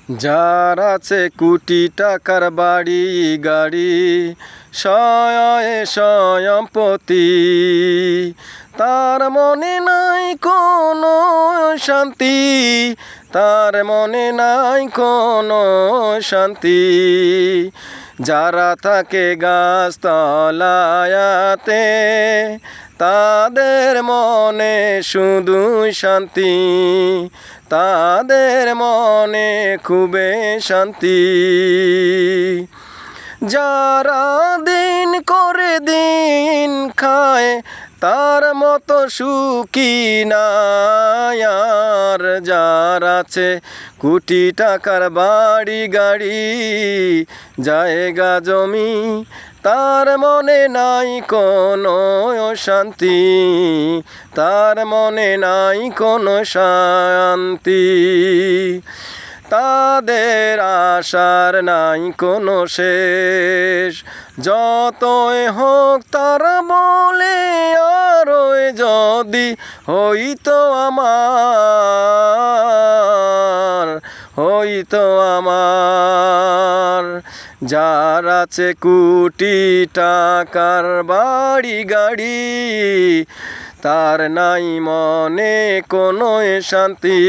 যার আছে কোটি টাকার বাড়ি গাড়ি সয়ে সম্পত্তি, তার মনে নাই কোনো শান্তি, তার মনে নাই কোনো শান্তি। যারা থাকে গাছতলায়াতে তাদের মনে শুধু শান্তি, তাদের মনে খুবই শান্তি। যারা দিন করে দিন খায় তার মতো সুখী নাই আর। যার আছে কোটি টাকার বাড়ি গাড়ি জায়গা জমি, তার মনে নাই কোনো শান্তি, তার মনে নাই কোনো শান্তি। তাদের আশার নাই কোনো শেষ, যতই হোক তারা বলে আরো যদি হইতো আমার, হইতো আমার। যার আছে কোটি টাকার বাড়ি গাড়ি তার নাই মনে কোনো শান্তি।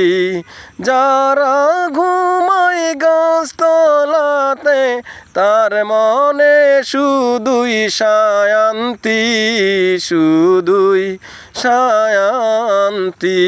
যারা ঘুমায় গাছতলাতে তার মনে শুধুই শান্তি, শুধুই শান্তি।